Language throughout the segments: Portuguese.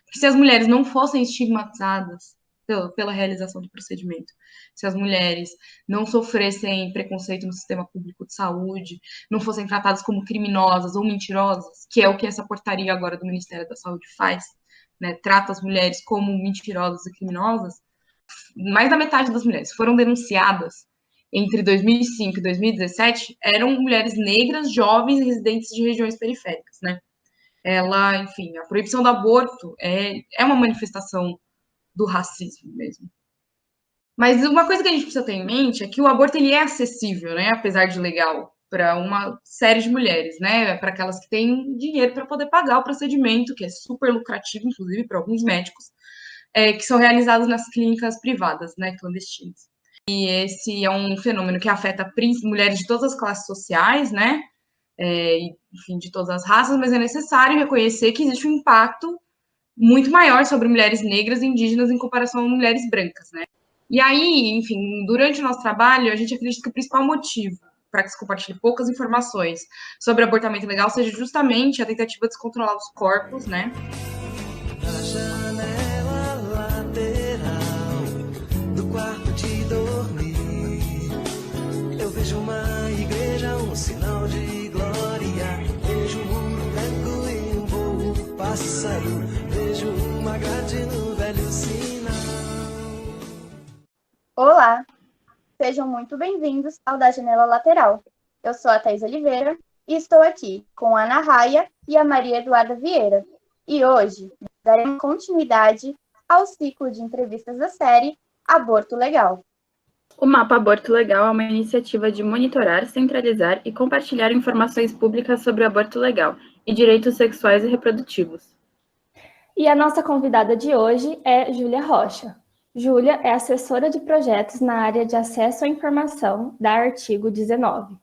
Porque se as mulheres não fossem estigmatizadas pela realização do procedimento, se as mulheres não sofressem preconceito no sistema público de saúde, não fossem tratadas como criminosas ou mentirosas, que é o que essa portaria agora do Ministério da Saúde faz, né, trata as mulheres como mentirosas e criminosas, mais da metade das mulheres foram denunciadas entre 2005 e 2017 eram mulheres negras, jovens, residentes de regiões periféricas, né? Ela, enfim, a proibição do aborto é uma manifestação do racismo mesmo. Mas uma coisa que a gente precisa ter em mente é que o aborto ele é acessível, né? Apesar de legal, para uma série de mulheres, né? Para aquelas que têm dinheiro para poder pagar o procedimento, que é super lucrativo, inclusive para alguns médicos, que são realizados nas clínicas privadas, né? Clandestinas. E esse é um fenômeno que afeta mulheres de todas as classes sociais, né? Enfim, de todas as raças, mas é necessário reconhecer que existe um impacto muito maior sobre mulheres negras e indígenas em comparação a mulheres brancas, né? E aí, enfim, durante o nosso trabalho, a gente acredita que o principal motivo para que se compartilhe poucas informações sobre abortamento legal seja justamente a tentativa de descontrolar os corpos, né? Na janela lateral do quarto de dormir, eu vejo uma igreja, um sinal de glória. Vejo um mundo branco e um voo pássaro. Vejo uma grade no velho sinal. Olá, sejam muito bem-vindos ao Da Janela Lateral. Eu sou a Thais Oliveira e estou aqui com a Ana Raia e a Maria Eduarda Vieira. E hoje daremos continuidade ao ciclo de entrevistas da série Aborto Legal. O Mapa Aborto Legal é uma iniciativa de monitorar, centralizar e compartilhar informações públicas sobre o aborto legal e direitos sexuais e reprodutivos. E a nossa convidada de hoje é Júlia Rocha. Júlia é assessora de projetos na área de acesso à informação da Artigo 19.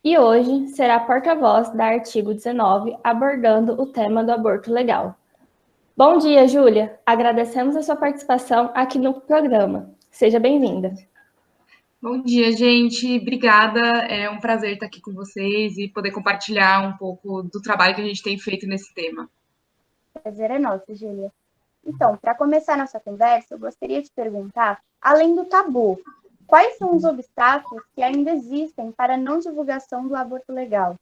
E hoje será porta-voz da Artigo 19, abordando o tema do aborto legal. Bom dia, Júlia. Agradecemos a sua participação aqui no programa. Seja bem-vinda. Bom dia, gente. Obrigada. É um prazer estar aqui com vocês e poder compartilhar um pouco do trabalho que a gente tem feito nesse tema. Prazer é nosso, Júlia. Então, para começar nossa conversa, eu gostaria de perguntar, além do tabu, quais são os obstáculos que ainda existem para a não divulgação do aborto legal?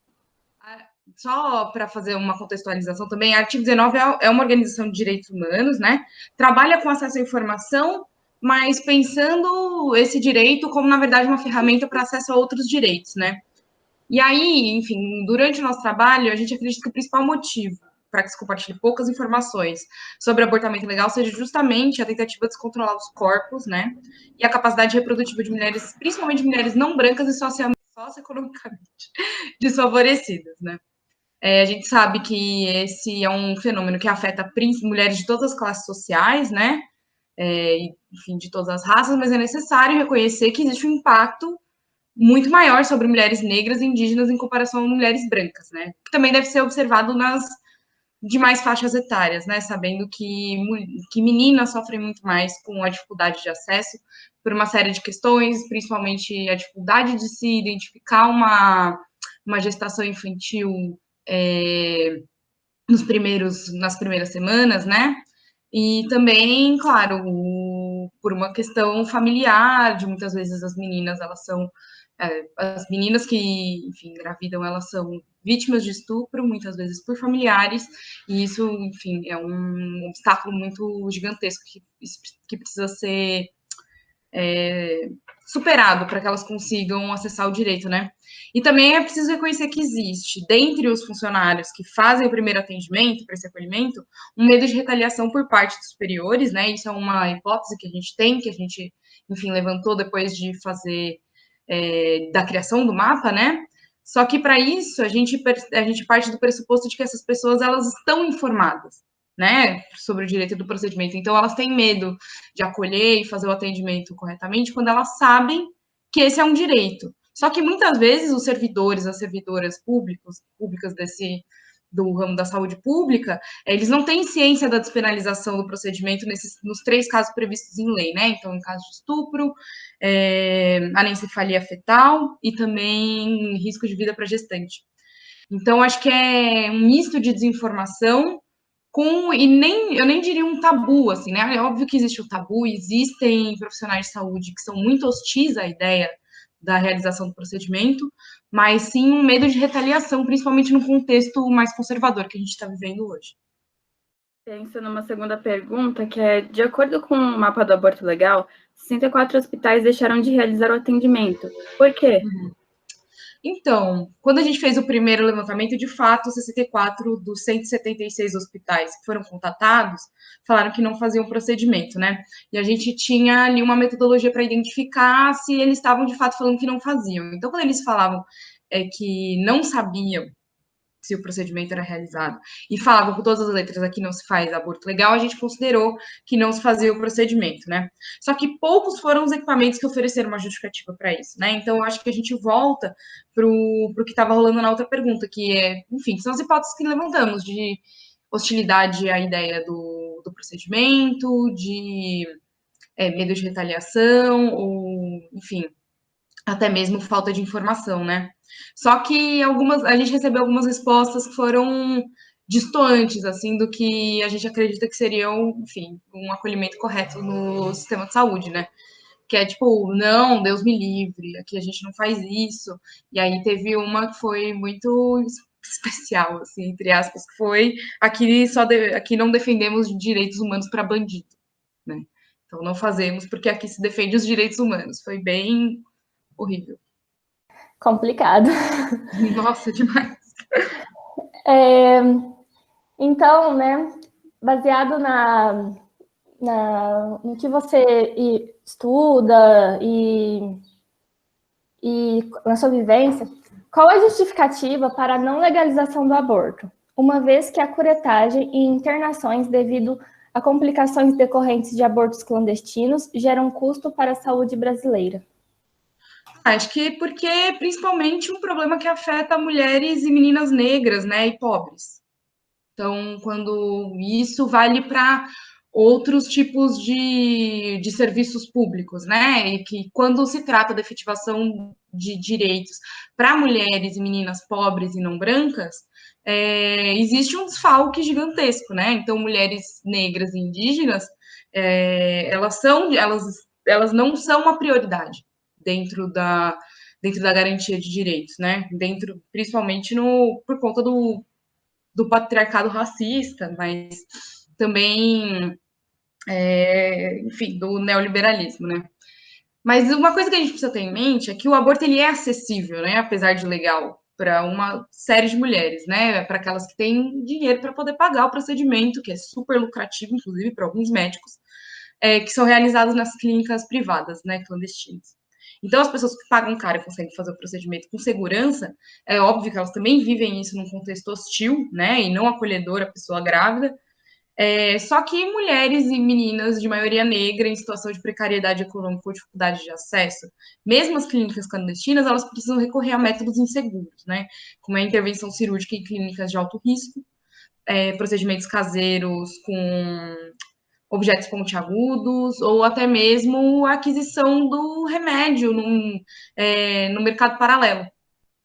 Só para fazer uma contextualização também, a Artigo 19 é uma organização de direitos humanos, né? Trabalha com acesso à informação, mas pensando esse direito como, na verdade, uma ferramenta para acesso a outros direitos, né? E aí, enfim, durante o nosso trabalho, a gente acredita que o principal motivo para que se compartilhe poucas informações sobre abortamento legal seja justamente a tentativa de descontrolar os corpos, né? E a capacidade reprodutiva de mulheres, principalmente mulheres não brancas e socioeconomicamente desfavorecidas, né? A gente sabe que esse é um fenômeno que afeta mulheres de todas as classes sociais, né? Enfim, de todas as raças, mas é necessário reconhecer que existe um impacto muito maior sobre mulheres negras e indígenas em comparação a mulheres brancas, né? Que também deve ser observado nas demais faixas etárias, né? Sabendo que meninas sofrem muito mais com a dificuldade de acesso por uma série de questões, principalmente a dificuldade de se identificar uma gestação infantil nas primeiras semanas, né? E também, claro, por uma questão familiar, de muitas vezes as meninas, elas são as meninas que, enfim, engravidam, elas são vítimas de estupro, muitas vezes por familiares, e isso, enfim, é um obstáculo muito gigantesco que precisa ser superado para que elas consigam acessar o direito, né? E também é preciso reconhecer que existe, dentre os funcionários que fazem o primeiro atendimento para esse acolhimento, um medo de retaliação por parte dos superiores, né? Isso é uma hipótese que a gente tem, que a gente, enfim, levantou depois de fazer da criação do mapa, né? Só que para isso a gente parte do pressuposto de que essas pessoas elas estão informadas, né, sobre o direito do procedimento. Então elas têm medo de acolher e fazer o atendimento corretamente quando elas sabem que esse é um direito. Só que muitas vezes os servidores, as servidoras públicas do ramo da saúde pública, eles não têm ciência da despenalização do procedimento nos três casos previstos em lei, né? Então, em caso de estupro, anencefalia fetal e também risco de vida para gestante. Então, acho que é um misto de desinformação eu nem diria um tabu, assim, né? É óbvio que existe o tabu, existem profissionais de saúde que são muito hostis à ideia da realização do procedimento, mas sim um medo de retaliação, principalmente no contexto mais conservador que a gente está vivendo hoje. Penso numa segunda pergunta, que é, de acordo com o mapa do aborto legal, 64 hospitais deixaram de realizar o atendimento. Por quê? Então, quando a gente fez o primeiro levantamento, de fato, 64 dos 176 hospitais que foram contatados falaram que não faziam procedimento, né? E a gente tinha ali uma metodologia para identificar se eles estavam de fato falando que não faziam. Então, quando eles falavam que não sabiam se o procedimento era realizado e falavam com todas as letras aqui não se faz aborto legal, a gente considerou que não se fazia o procedimento, né? Só que poucos foram os equipamentos que ofereceram uma justificativa para isso, né? Então, eu acho que a gente volta para o que estava rolando na outra pergunta, que é, enfim, são as hipóteses que levantamos de hostilidade à ideia do procedimento, de medo de retaliação, ou, enfim, até mesmo falta de informação, né? Só que a gente recebeu algumas respostas que foram distantes, assim, do que a gente acredita que seriam, enfim, um acolhimento correto no sistema de saúde, né? Que é tipo, não, Deus me livre, aqui a gente não faz isso. E aí teve uma que foi muito especial, assim, entre aspas, que foi aqui não defendemos direitos humanos para bandido, né? Então não fazemos porque aqui se defende os direitos humanos. Foi bem horrível. Complicado. Nossa, demais. Então, né, baseado no que você estuda e na sua vivência, qual a justificativa para a não legalização do aborto? Uma vez que a curetagem e internações devido a complicações decorrentes de abortos clandestinos geram custo para a saúde brasileira. Acho que porque principalmente um problema que afeta mulheres e meninas negras, né, e pobres. Então, quando isso vale para outros tipos de serviços públicos, né? E que quando se trata da efetivação de direitos para mulheres e meninas pobres e não brancas, existe um desfalque gigantesco, né? Então, mulheres negras e indígenas, elas não são uma prioridade dentro da garantia de direitos, né? Principalmente por conta do patriarcado racista, mas também, enfim, do neoliberalismo, né? Mas uma coisa que a gente precisa ter em mente é que o aborto ele é acessível, né? Apesar de legal, para uma série de mulheres, né? Para aquelas que têm dinheiro para poder pagar o procedimento, que é super lucrativo, inclusive para alguns médicos, que são realizados nas clínicas privadas, né? Clandestinas. Então, as pessoas que pagam caro e conseguem fazer o procedimento com segurança, é óbvio que elas também vivem isso num contexto hostil, né, e não acolhedor à pessoa grávida. Só que mulheres e meninas de maioria negra em situação de precariedade econômica ou dificuldade de acesso, mesmo as clínicas clandestinas, elas precisam recorrer a métodos inseguros, né, como a intervenção cirúrgica em clínicas de alto risco, procedimentos caseiros com objetos pontiagudos, ou até mesmo a aquisição do remédio no mercado paralelo,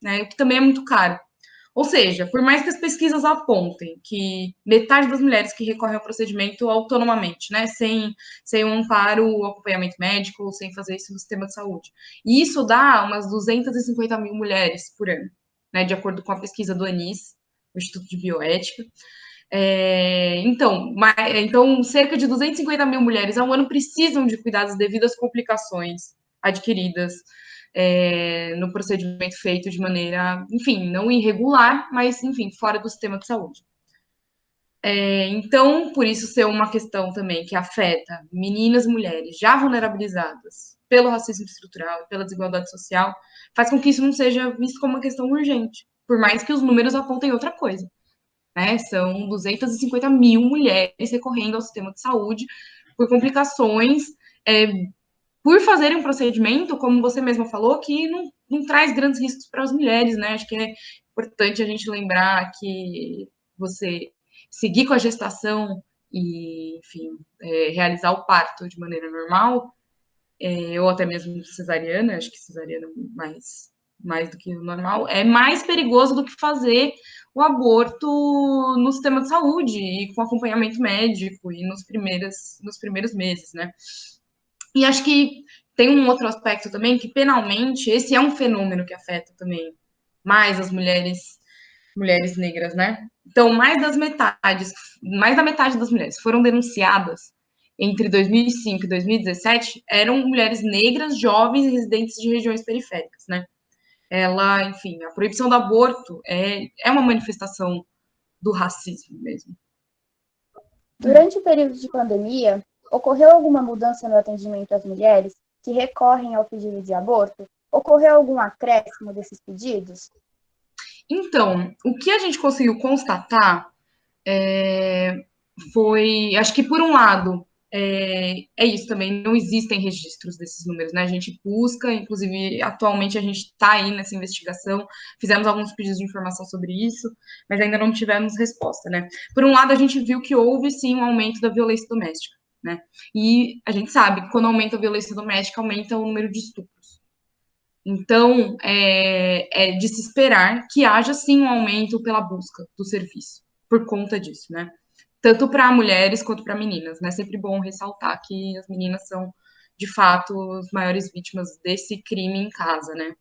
né? O que também é muito caro. Ou seja, por mais que as pesquisas apontem que metade das mulheres que recorrem ao procedimento autonomamente, né, sem um amparo, o acompanhamento médico, sem fazer isso no sistema de saúde, e isso dá umas 250 mil mulheres por ano, né, de acordo com a pesquisa do ANIS, o Instituto de Bioética. Então, cerca de 250 mil mulheres ao ano precisam de cuidados devido às complicações adquiridas no procedimento feito de maneira, enfim, não irregular, mas, enfim, fora do sistema de saúde. Então, por isso ser uma questão também que afeta meninas e mulheres já vulnerabilizadas pelo racismo estrutural e pela desigualdade social, faz com que isso não seja visto como uma questão urgente, por mais que os números apontem outra coisa. Né? São 250 mil mulheres recorrendo ao sistema de saúde por complicações, por fazerem um procedimento, como você mesma falou, que não traz grandes riscos para as mulheres, né? Acho que é importante a gente lembrar que você seguir com a gestação e, enfim, realizar o parto de maneira normal, ou até mesmo cesariana, acho que cesariana mais do que o normal, é mais perigoso do que fazer o aborto no sistema de saúde e com acompanhamento médico e nos primeiros meses, né? E acho que tem um outro aspecto também, que penalmente esse é um fenômeno que afeta também mais as mulheres negras, né? Então, mais da metade das mulheres foram denunciadas entre 2005 e 2017 eram mulheres negras, jovens e residentes de regiões periféricas, né? Enfim, a proibição do aborto é uma manifestação do racismo mesmo. Durante o período de pandemia, ocorreu alguma mudança no atendimento às mulheres que recorrem ao pedido de aborto? Ocorreu algum acréscimo desses pedidos? Então, o que a gente conseguiu constatar foi, acho que por um lado, isso também, não existem registros desses números, né? A gente busca, inclusive, atualmente a gente está aí nessa investigação, fizemos alguns pedidos de informação sobre isso, mas ainda não tivemos resposta, né? Por um lado, a gente viu que houve, sim, um aumento da violência doméstica, né? E a gente sabe que quando aumenta a violência doméstica, aumenta o número de estupros. Então, é de se esperar que haja, sim, um aumento pela busca do serviço, por conta disso, né? Tanto para mulheres quanto para meninas, né? É sempre bom ressaltar que as meninas são, de fato, as maiores vítimas desse crime em casa, né?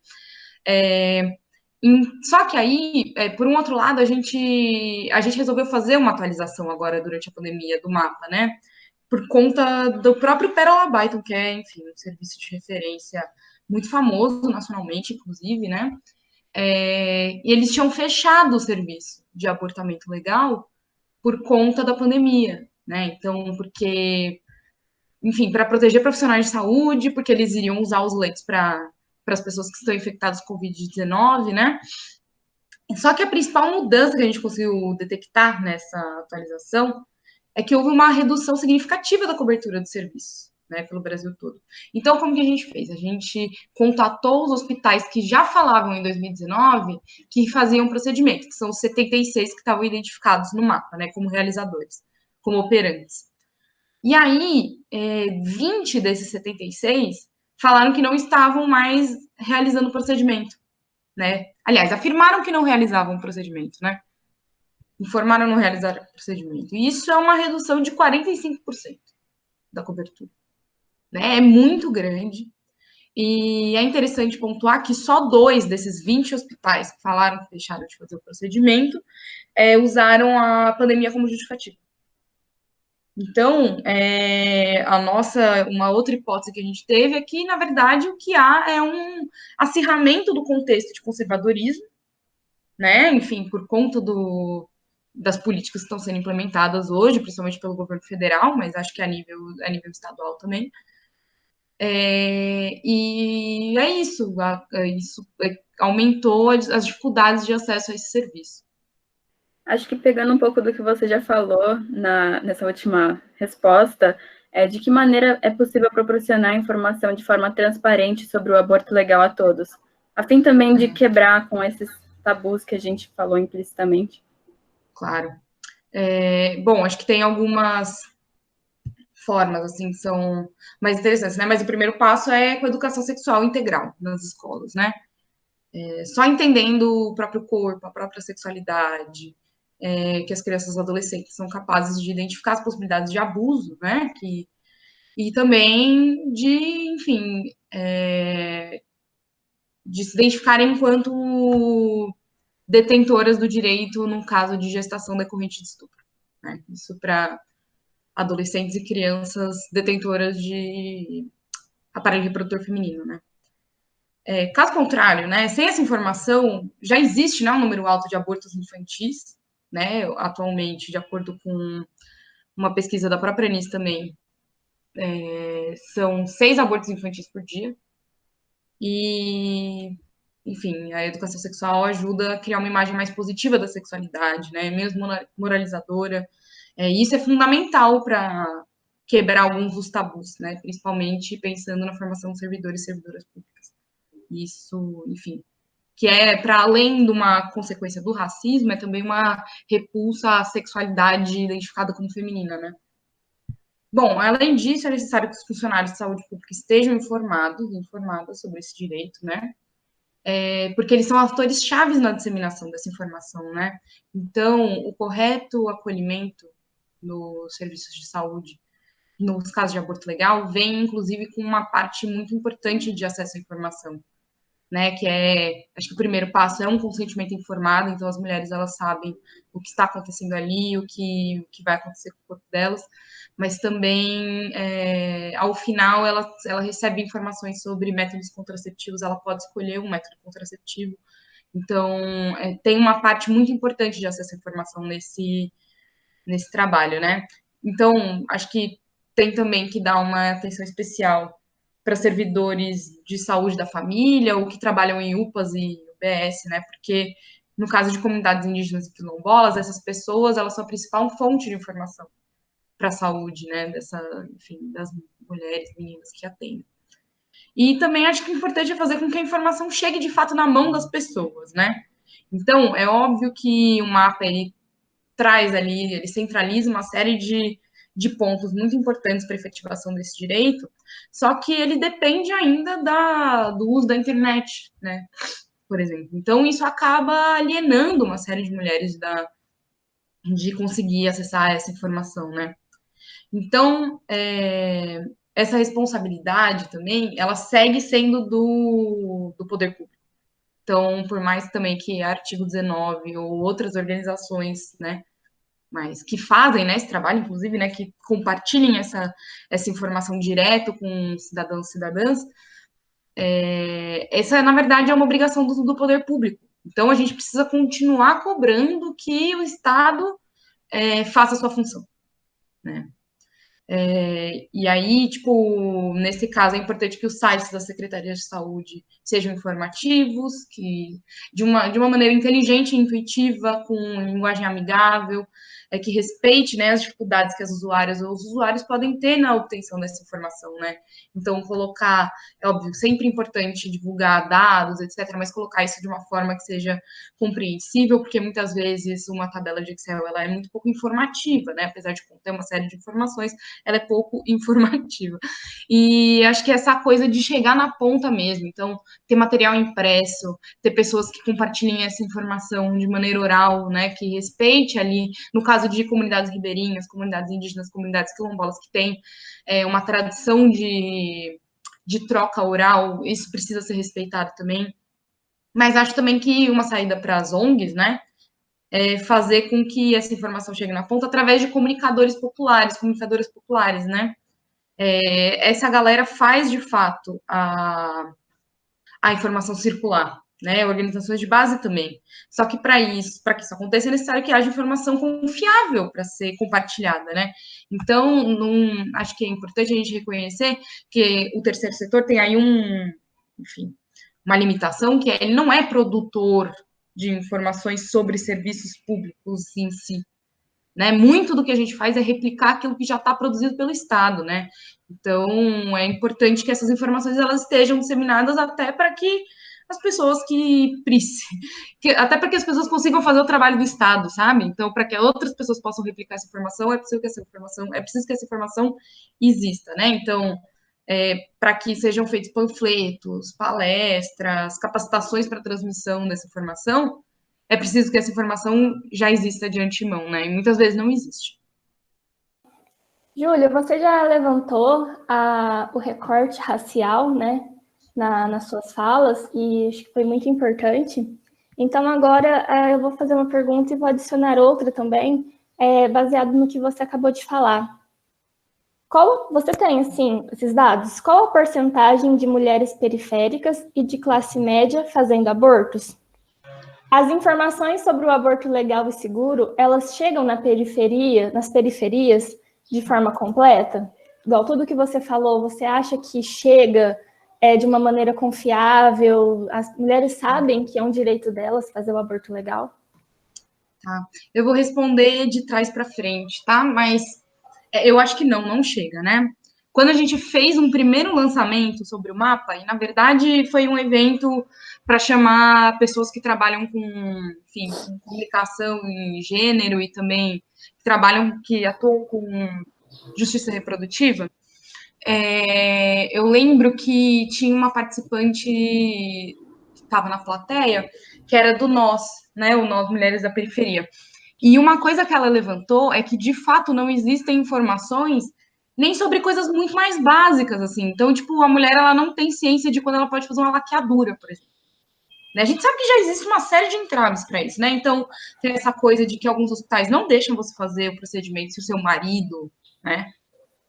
Só que aí, por um outro lado, a gente resolveu fazer uma atualização agora durante a pandemia do mapa, né? Por conta do próprio Pérola Byton, que é, enfim, um serviço de referência muito famoso nacionalmente, inclusive, né? E eles tinham fechado o serviço de abortamento legal por conta da pandemia, né? Então, porque, enfim, para proteger profissionais de saúde, porque eles iriam usar os leitos para as pessoas que estão infectadas com Covid-19, né? Só que a principal mudança que a gente conseguiu detectar nessa atualização é que houve uma redução significativa da cobertura do serviço, né, pelo Brasil todo. Então, como que a gente fez? A gente contatou os hospitais que já falavam em 2019 que faziam procedimento, que são os 76 que estavam identificados no mapa, né, como realizadores, como operantes. E aí, 20 desses 76 falaram que não estavam mais realizando o procedimento, né? Aliás, afirmaram que não realizavam o procedimento, né? Informaram não realizar o procedimento. E isso é uma redução de 45% da cobertura, né? É muito grande. E é interessante pontuar que só 2 desses 20 hospitais que falaram que deixaram de fazer o procedimento usaram a pandemia como justificativa. Então, uma outra hipótese que a gente teve é que, na verdade, o que há é um acirramento do contexto de conservadorismo, né? Enfim, por conta das políticas que estão sendo implementadas hoje, principalmente pelo governo federal, mas acho que a nível estadual também. E é isso, isso aumentou as dificuldades de acesso a esse serviço. Acho que pegando um pouco do que você já falou nessa última resposta, de que maneira é possível proporcionar informação de forma transparente sobre o aborto legal a todos, a fim também de quebrar com esses tabus que a gente falou implicitamente? Claro. Bom, acho que tem algumas formas, assim, que são mais interessantes, né? Mas o primeiro passo é com a educação sexual integral nas escolas, né? Só entendendo o próprio corpo, a própria sexualidade, que as crianças e adolescentes são capazes de identificar as possibilidades de abuso, né? E também de, enfim, de se identificarem enquanto detentoras do direito num caso de gestação decorrente de estupro, né? Isso para adolescentes e crianças detentoras de aparelho reprodutor feminino, né? Caso contrário, né, sem essa informação, já existe, né, um número alto de abortos infantis, né, atualmente, de acordo com uma pesquisa da própria Anis também, são 6 abortos infantis por dia, e, enfim, a educação sexual ajuda a criar uma imagem mais positiva da sexualidade, né, menos moralizadora, e isso é fundamental para quebrar alguns dos tabus, né, principalmente pensando na formação de servidores e servidoras públicas. Isso, enfim, que é para além de uma consequência do racismo, é também uma repulsa à sexualidade identificada como feminina, né? Bom, além disso, é necessário que os funcionários de saúde pública estejam informadas sobre esse direito, né? porque eles são atores chaves na disseminação dessa informação, né? Então, o correto acolhimento nos serviços de saúde, nos casos de aborto legal, vem, inclusive, com uma parte muito importante de acesso à informação, né? Que acho que o primeiro passo é um consentimento informado, então as mulheres, elas sabem o que está acontecendo ali, o que vai acontecer com o corpo delas, mas também, ao final, ela recebe informações sobre métodos contraceptivos, ela pode escolher um método contraceptivo, então, tem uma parte muito importante de acesso à informação nesse trabalho, né? Então, acho que tem também que dar uma atenção especial para servidores de saúde da família ou que trabalham em UPAs e UBS, né? Porque no caso de comunidades indígenas e quilombolas, essas pessoas, elas são a principal fonte de informação para a saúde, né? Enfim, das mulheres, meninas que atendem. E também acho que o importante é fazer com que a informação chegue de fato na mão das pessoas, né? Então, é óbvio que o mapa ele traz ali, ele centraliza uma série de pontos muito importantes para a efetivação desse direito, só que ele depende ainda do uso da internet, né? Por exemplo. Então, isso acaba alienando uma série de mulheres de conseguir acessar essa informação, né? Então, essa responsabilidade também, ela segue sendo do poder público. Então, por mais também que artigo 19 ou outras organizações, né, mas que fazem, né, esse trabalho, inclusive, né, que compartilhem essa informação direto com cidadãos e cidadãs, essa, na verdade, é uma obrigação do poder público. Então, a gente precisa continuar cobrando que o Estado faça a sua função, né? E aí, tipo, nesse caso, é importante que os sites da Secretaria de Saúde sejam informativos, que de uma maneira inteligente e intuitiva, com linguagem amigável, que respeite, né, as dificuldades que as usuárias ou os usuários podem ter na obtenção dessa informação, né? Então, colocar, é óbvio, sempre importante divulgar dados, etc., mas colocar isso de uma forma que seja compreensível, porque muitas vezes uma tabela de Excel, ela é muito pouco informativa, né? Apesar de conter uma série de informações, ela é pouco informativa. E acho que essa coisa de chegar na ponta mesmo, então, ter material impresso, ter pessoas que compartilhem essa informação de maneira oral, né, que respeite ali, no caso de comunidades ribeirinhas, comunidades indígenas, comunidades quilombolas que têm uma tradição de troca oral, isso precisa ser respeitado também. Mas acho também que uma saída para as ONGs, né, fazer com que essa informação chegue na ponta através de comunicadoras populares, né? Essa galera faz, de fato, a informação circular, né? Organizações de base também. Só que para que isso aconteça, é necessário que haja informação confiável para ser compartilhada, né? Então, acho que é importante a gente reconhecer que o terceiro setor tem aí enfim, uma limitação, que ele não é produtor de informações sobre serviços públicos em si, né? Muito do que a gente faz é replicar aquilo que já está produzido pelo Estado, né? Então, é importante que essas informações elas estejam disseminadas até para que as pessoas até para que as pessoas consigam fazer o trabalho do Estado, sabe? Então, para que outras pessoas possam replicar essa informação, é preciso que essa informação exista, né? Então, para que sejam feitos panfletos, palestras, capacitações para transmissão dessa informação, é preciso que essa informação já exista de antemão, né? E muitas vezes não existe. Júlia, você já levantou o recorte racial, né, nas suas falas, e acho que foi muito importante. Então, agora eu vou fazer uma pergunta e vou adicionar outra também, baseado no que você acabou de falar. Você tem, assim, esses dados? Qual a porcentagem de mulheres periféricas e de classe média fazendo abortos? As informações sobre o aborto legal e seguro, elas chegam nas periferias, de forma completa? Igual tudo que você falou, você acha que chega de uma maneira confiável? As mulheres sabem que é um direito delas fazer o aborto legal? Tá. Eu vou responder de trás para frente, tá? Mas eu acho que não chega, né? Quando a gente fez um primeiro lançamento sobre o mapa, e na verdade foi um evento para chamar pessoas que trabalham com, enfim, com comunicação em gênero e também que atuam com justiça reprodutiva, eu lembro que tinha uma participante estava na plateia, que era do Nós, né, o Nós Mulheres da Periferia. E uma coisa que ela levantou é que, de fato, não existem informações nem sobre coisas muito mais básicas, assim. Então, tipo, a mulher, ela não tem ciência de quando ela pode fazer uma laqueadura, por exemplo. Né? A gente sabe que já existe uma série de entraves para isso, né? Então, tem essa coisa de que alguns hospitais não deixam você fazer o procedimento se o seu marido, né,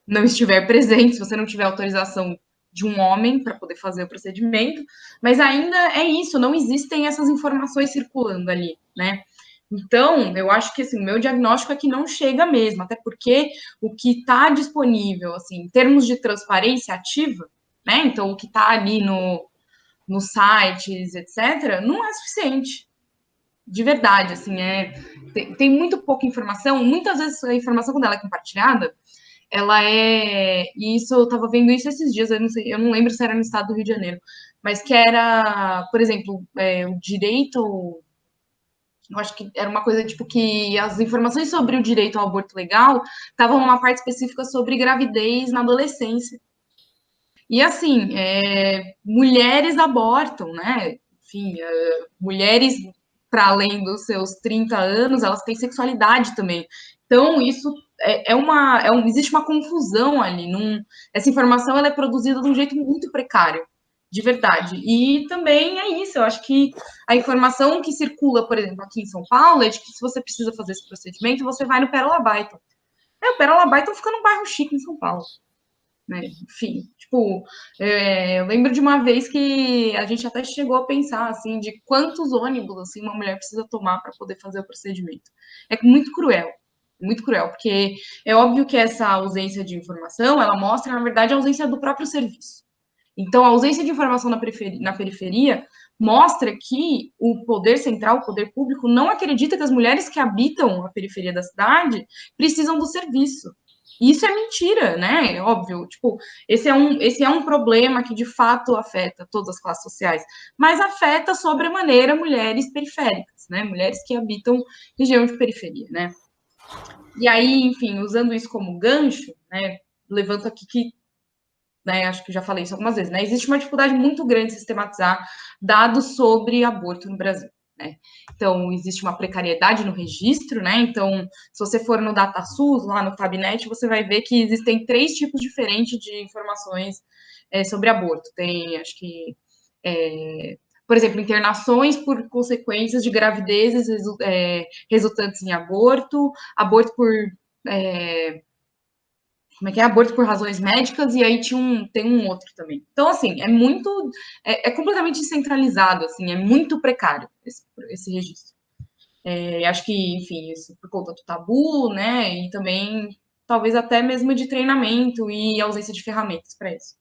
não estiver presente, se você não tiver autorização de um homem para poder fazer o procedimento, mas ainda é isso, não existem essas informações circulando ali, né? Então, eu acho que assim, o meu diagnóstico é que não chega mesmo, até porque o que está disponível, assim, em termos de transparência ativa, né? Então, o que está ali nos sites, etc., não é suficiente. De verdade, assim, tem muito pouca informação. Muitas vezes a informação, quando ela é compartilhada, ela é. E isso eu estava vendo isso esses dias, eu não lembro se era no estado do Rio de Janeiro, mas que era, por exemplo, o direito. Eu acho que era uma coisa tipo que as informações sobre o direito ao aborto legal estavam numa parte específica sobre gravidez na adolescência. E assim, mulheres abortam, né? Enfim, mulheres, para além dos seus 30 anos, elas têm sexualidade também. Então, isso existe uma confusão ali. Essa informação ela é produzida de um jeito muito precário, de verdade. E também é isso, eu acho que a informação que circula, por exemplo, aqui em São Paulo, é de que se você precisa fazer esse procedimento, você vai no Pérola Byton. O Pérola Byton fica num bairro chique em São Paulo. Né? Enfim, tipo, eu lembro de uma vez que a gente até chegou a pensar, assim, de quantos ônibus, assim, uma mulher precisa tomar para poder fazer o procedimento. É muito cruel, porque é óbvio que essa ausência de informação, ela mostra, na verdade, a ausência do próprio serviço. Então, a ausência de informação na periferia mostra que o poder central, o poder público, não acredita que as mulheres que habitam a periferia da cidade precisam do serviço. Isso é mentira, né? É óbvio. Tipo, esse é um problema que de fato afeta todas as classes sociais, mas afeta sobremaneira mulheres periféricas, né? Mulheres que habitam região de periferia, né? E aí, enfim, usando isso como gancho, né? Levanto aqui que, né, acho que já falei isso algumas vezes, né? Existe uma dificuldade muito grande de sistematizar dados sobre aborto no Brasil. Né? Então, existe uma precariedade no registro, né? Então, se você for no DataSUS, lá no Tabnet, você vai ver que existem 3 tipos diferentes de informações sobre aborto. Tem, acho que, por exemplo, internações por consequências de gravidezes resultantes em aborto, aborto por. Como é que é? Aborto por razões médicas, e aí tem um outro também. Então, assim, é completamente descentralizado, assim, é muito precário esse registro. Acho que, enfim, isso por conta do tabu, né, e também, talvez até mesmo de treinamento e ausência de ferramentas para isso.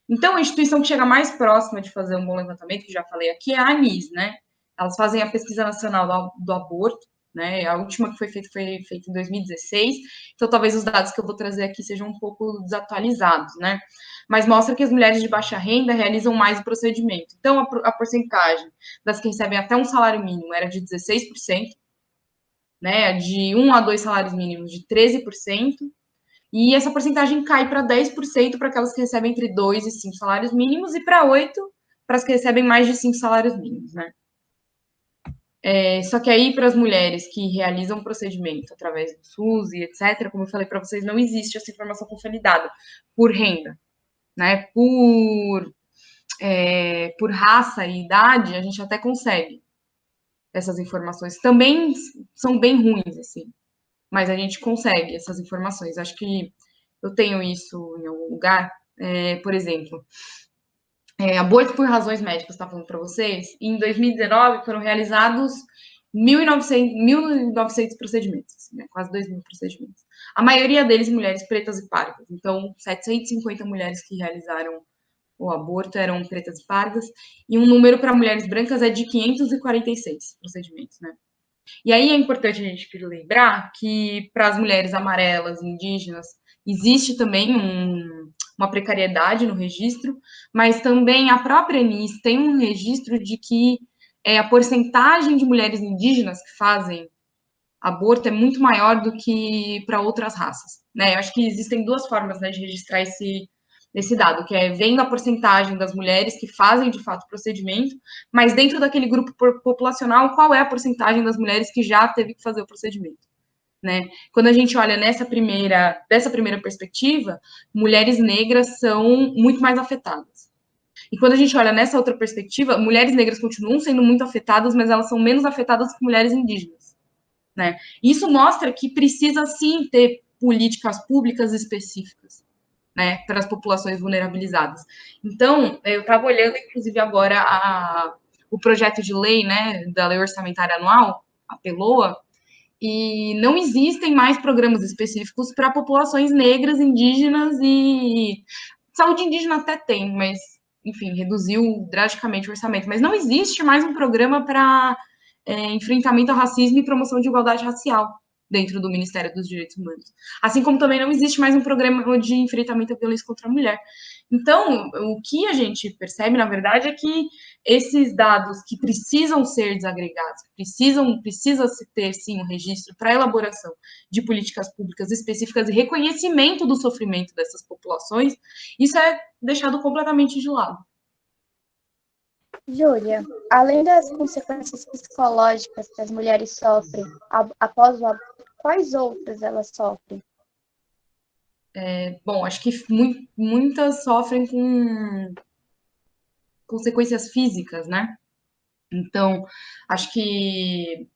Então, a instituição que chega mais próxima de fazer um bom levantamento, que já falei aqui, é a ANIS, né? Elas fazem a Pesquisa Nacional do Aborto, né? A última que foi feita em 2016, então talvez os dados que eu vou trazer aqui sejam um pouco desatualizados, né? Mas mostra que as mulheres de baixa renda realizam mais o procedimento. Então, a porcentagem das que recebem até um salário mínimo era de 16%, né? De 1 a 2 salários mínimos de 13%, e essa porcentagem cai para 10% para aquelas que recebem entre 2 e 5 salários mínimos, e para 8% para as que recebem mais de 5 salários mínimos, né? Só que aí, para as mulheres que realizam o procedimento através do SUS e etc., como eu falei para vocês, não existe essa informação consolidada por renda, né? Por raça e idade, a gente até consegue essas informações. Também são bem ruins, assim, mas a gente consegue essas informações. Acho que eu tenho isso em algum lugar. Por exemplo, aborto por razões médicas, está falando para vocês. Em 2019 foram realizados 1.900 procedimentos, assim, né? Quase 2.000 procedimentos. A maioria deles mulheres pretas e pardas. Então, 750 mulheres que realizaram o aborto eram pretas e pardas, e um número para mulheres brancas é de 546 procedimentos, né? E aí é importante a gente lembrar que para as mulheres amarelas, indígenas, existe também uma precariedade no registro, mas também a própria ANIS tem um registro de que a porcentagem de mulheres indígenas que fazem aborto é muito maior do que para outras raças, né? Eu acho que existem 2 formas, né, de registrar nesse dado, que é vendo a porcentagem das mulheres que fazem, de fato, o procedimento, mas dentro daquele grupo populacional, qual é a porcentagem das mulheres que já teve que fazer o procedimento, né? Quando a gente olha dessa primeira perspectiva, mulheres negras são muito mais afetadas. E quando a gente olha nessa outra perspectiva, mulheres negras continuam sendo muito afetadas, mas elas são menos afetadas que mulheres indígenas, né? Isso mostra que precisa, sim, ter políticas públicas específicas, né, para as populações vulnerabilizadas. Então, eu estava olhando, inclusive, agora o projeto de lei, né, da Lei Orçamentária Anual, a PELOA, e não existem mais programas específicos para populações negras, indígenas e... Saúde indígena até tem, mas, enfim, reduziu drasticamente o orçamento. Mas não existe mais um programa para enfrentamento ao racismo e promoção de igualdade racial dentro do Ministério dos Direitos Humanos. Assim como também não existe mais um programa de enfrentamento à violência contra a mulher. Então, o que a gente percebe, na verdade, é que esses dados que precisam ser desagregados, precisa se ter, sim, um registro para elaboração de políticas públicas específicas e reconhecimento do sofrimento dessas populações, isso é deixado completamente de lado. Júlia, além das consequências psicológicas que as mulheres sofrem após o aborto, quais outras elas sofrem? Bom, acho que muitas sofrem com consequências físicas, né? Então, acho que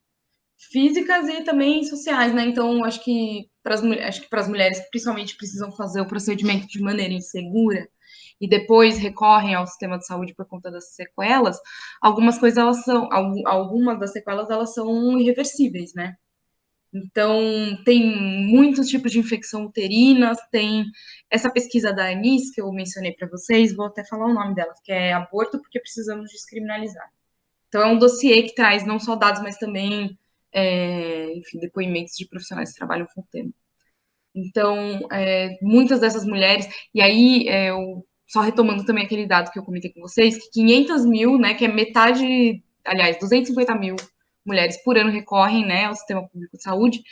físicas e também sociais, né? Então, acho que para as mulheres que principalmente precisam fazer o procedimento de maneira insegura e depois recorrem ao sistema de saúde por conta das sequelas, algumas das sequelas elas são irreversíveis, né? Então, tem muitos tipos de infecção uterinas, tem essa pesquisa da Anis, que eu mencionei para vocês, vou até falar o nome dela, que é Aborto porque Precisamos Descriminalizar. Então, é um dossiê que traz não só dados, mas também, enfim, depoimentos de profissionais que trabalham com o tema. Então, muitas dessas mulheres, e aí, só retomando também aquele dado que eu comentei com vocês, que 500 mil, né, que é metade, aliás, 250 mil mulheres por ano recorrem, né, ao sistema público de saúde,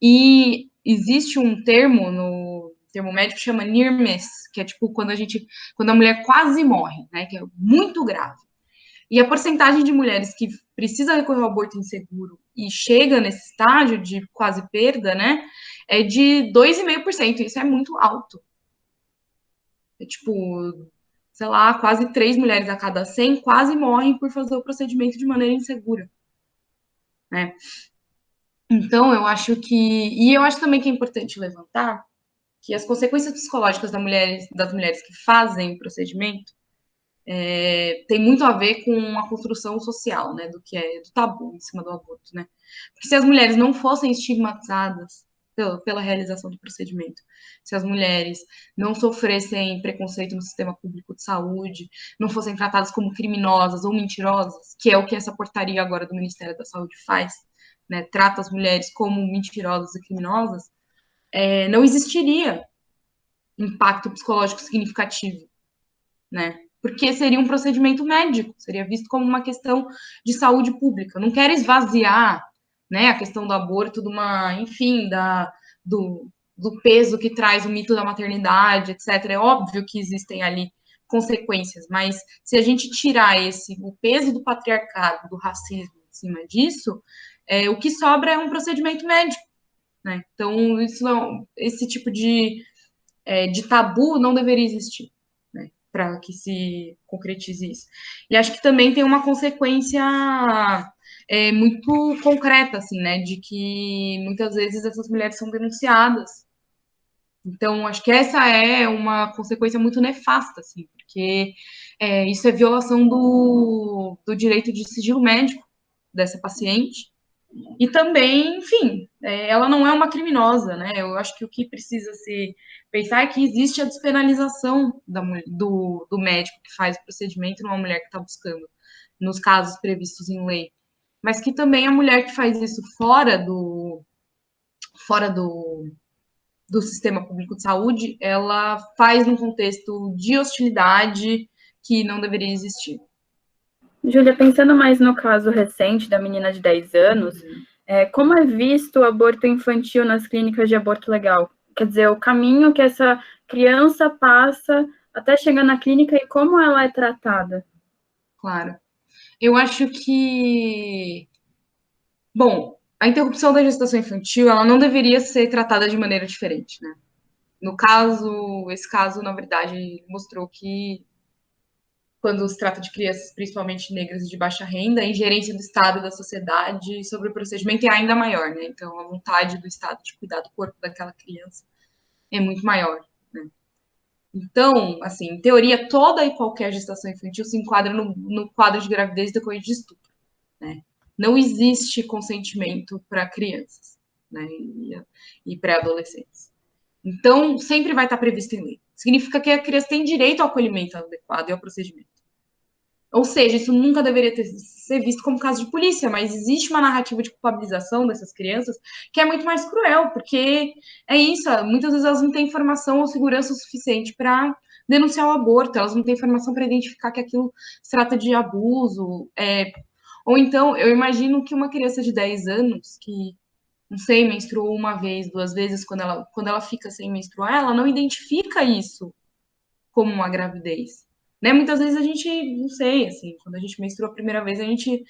e existe um termo no termo médico que chama near miss, que é tipo quando a mulher quase morre, né, que é muito grave. E a porcentagem de mulheres que precisa recorrer ao aborto inseguro e chega nesse estágio de quase perda, né, é de 2,5%. Isso é muito alto. É tipo, sei lá, quase 3 mulheres a cada 100 quase morrem por fazer o procedimento de maneira insegura, né? Então, eu acho que... E eu acho também que é importante levantar que as consequências psicológicas das mulheres que fazem o procedimento tem muito a ver com a construção social, né, do tabu em cima do aborto, né? Porque se as mulheres não fossem estigmatizadas pela realização do procedimento, se as mulheres não sofressem preconceito no sistema público de saúde, não fossem tratadas como criminosas ou mentirosas, que é o que essa portaria agora do Ministério da Saúde faz, né, trata as mulheres como mentirosas e criminosas, não existiria impacto psicológico significativo, né? Porque seria um procedimento médico, seria visto como uma questão de saúde pública. Não quero esvaziar, né, a questão do aborto, enfim, do peso que traz o mito da maternidade, etc. É óbvio que existem ali consequências, mas se a gente tirar o peso do patriarcado, do racismo em cima disso, o que sobra é um procedimento médico, né? Então, esse tipo de tabu não deveria existir, né, para que se concretize isso. E acho que também tem uma consequência muito concreta, assim, né, de que muitas vezes essas mulheres são denunciadas. Então, acho que essa é uma consequência muito nefasta, assim, porque isso é violação do direito de sigilo médico dessa paciente. E também, enfim, ela não é uma criminosa, né? Eu acho que o que precisa se pensar é que existe a despenalização do médico que faz o procedimento numa mulher que está buscando, nos casos previstos em lei. Mas que também a mulher que faz isso fora do sistema público de saúde, ela faz num contexto de hostilidade que não deveria existir. Júlia, pensando mais no caso recente da menina de 10 anos, como é visto o aborto infantil nas clínicas de aborto legal? Quer dizer, o caminho que essa criança passa até chegar na clínica e como ela é tratada? Claro. Eu acho que, bom, a interrupção da gestação infantil, ela não deveria ser tratada de maneira diferente, né? No caso, esse caso, na verdade, mostrou que quando se trata de crianças, principalmente negras e de baixa renda, a ingerência do Estado e da sociedade sobre o procedimento é ainda maior, né? Então, a vontade do Estado de cuidar do corpo daquela criança é muito maior, né? Então, assim, em teoria, toda e qualquer gestação infantil se enquadra no quadro de gravidez decorrente de estupro, né? Não existe consentimento para crianças, né? E pré-adolescentes. Então, sempre vai estar previsto em lei. Significa que a criança tem direito ao acolhimento adequado e ao procedimento. Ou seja, isso nunca deveria ser visto como caso de polícia, mas existe uma narrativa de culpabilização dessas crianças que é muito mais cruel, porque é isso, muitas vezes elas não têm informação ou segurança suficiente para denunciar o aborto, elas não têm informação para identificar que aquilo se trata de abuso. Ou então, eu imagino que uma criança de 10 anos, que, não sei, menstruou uma vez, duas vezes, quando ela fica sem menstruar, ela não identifica isso como uma gravidez. Né? Muitas vezes a gente, não sei, assim, quando a gente menstrua a primeira vez, a gente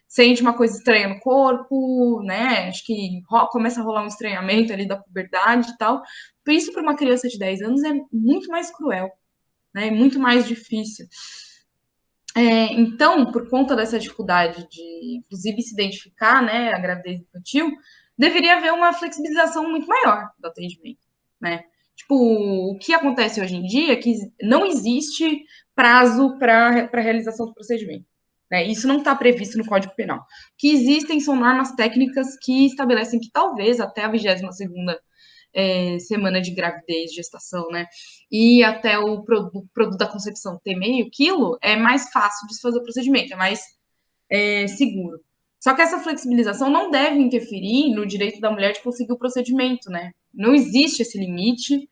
sente uma coisa estranha no corpo, né? Acho que começa a rolar um estranhamento ali da puberdade e tal. Por isso, para uma criança de 10 anos, é muito mais cruel, né? Muito mais difícil. Então, por conta dessa dificuldade de, inclusive, se identificar, né, a gravidez infantil, deveria haver uma flexibilização muito maior do atendimento, né? Tipo, o que acontece hoje em dia é que não existe prazo para a realização do procedimento, né? Isso não está previsto no Código Penal. O que existem são normas técnicas que estabelecem que talvez até a 22ª semana de gravidez, gestação, né? E até o produto da concepção ter meio quilo, é mais fácil de se fazer o procedimento, é mais seguro. Só que essa flexibilização não deve interferir no direito da mulher de conseguir o procedimento, né? Não existe esse limite,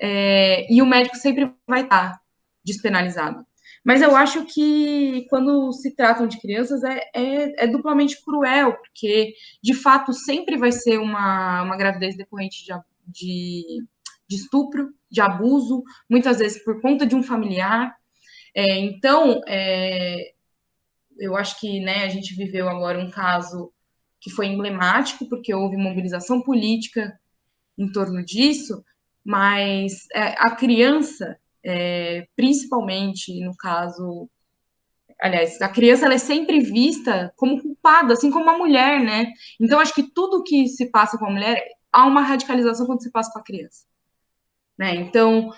e o médico sempre vai estar despenalizado. Mas eu acho que quando se tratam de crianças é duplamente cruel, porque de fato sempre vai ser uma gravidez decorrente de estupro, de abuso, muitas vezes por conta de um familiar. Então, eu acho que, né, a gente viveu agora um caso que foi emblemático, porque houve mobilização política em torno disso, mas a criança, principalmente no caso, aliás, a criança ela é sempre vista como culpada, assim como a mulher, né? Então, acho que tudo que se passa com a mulher, há uma radicalização quando se passa com a criança, né? Então,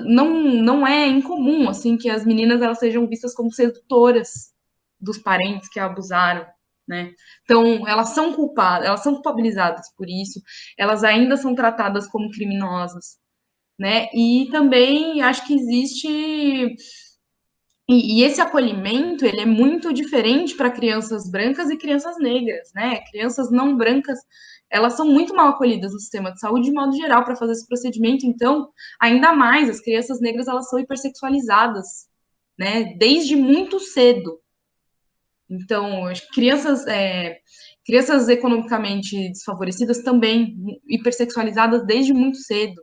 não é incomum, assim, que as meninas elas sejam vistas como sedutoras dos parentes que a abusaram, né? Então, elas são culpadas, elas são culpabilizadas por isso, elas ainda são tratadas como criminosas, né? E também acho que existe e esse acolhimento, ele é muito diferente para crianças brancas e crianças negras, né? Crianças não brancas, elas são muito mal acolhidas no sistema de saúde de modo geral para fazer esse procedimento. Então, ainda mais, as crianças negras, elas são hipersexualizadas, né? Desde muito cedo. Então, as crianças economicamente desfavorecidas também hipersexualizadas desde muito cedo.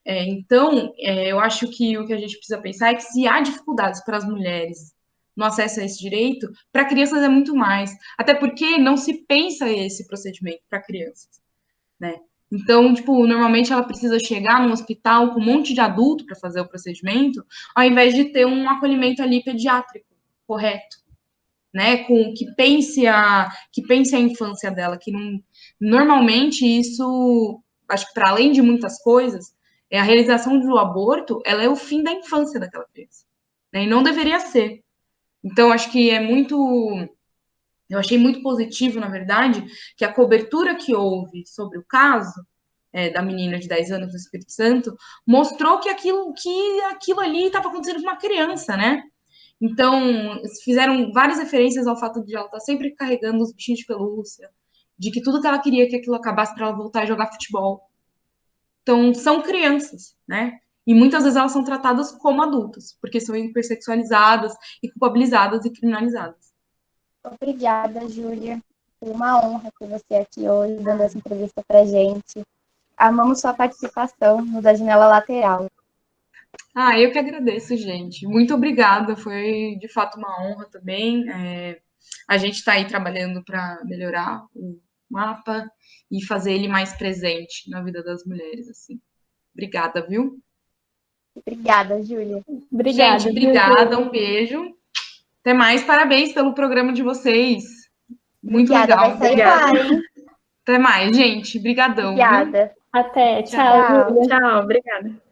Então, eu acho que o que a gente precisa pensar é que se há dificuldades para as mulheres no acesso a esse direito, para crianças é muito mais. Até porque não se pensa esse procedimento para crianças, né? Então, tipo, normalmente ela precisa chegar num hospital com um monte de adulto para fazer o procedimento, ao invés de ter um acolhimento ali pediátrico, correto, né? Que pense a infância dela, que não, normalmente isso, acho que para além de muitas coisas, a realização do aborto, ela é o fim da infância daquela criança, né? E não deveria ser. Então, acho que eu achei muito positivo, na verdade, que a cobertura que houve sobre o caso da menina de 10 anos no Espírito Santo mostrou que aquilo ali estava acontecendo com uma criança, né? Então, fizeram várias referências ao fato de ela estar sempre carregando os bichinhos de pelúcia, de que tudo que ela queria que aquilo acabasse para ela voltar a jogar futebol. Então, são crianças, né? E muitas vezes elas são tratadas como adultas, porque são hipersexualizadas e culpabilizadas e criminalizadas. Obrigada, Júlia. Foi uma honra ter você aqui hoje, dando essa entrevista pra gente. Amamos sua participação no Da Janela Lateral. Eu que agradeço, gente. Muito obrigada. Foi de fato uma honra também. A gente está aí trabalhando para melhorar o mapa e fazer ele mais presente na vida das mulheres, assim. Obrigada, viu? Obrigada, Júlia. Obrigada. Gente, obrigada, um beijo. Até mais, parabéns pelo programa de vocês. Muito Obrigada, legal. vai sair lá, hein? Até mais, gente. Brigadão, viu? Obrigada. Até. Tchau. Tchau, Júlia. Tchau, obrigada.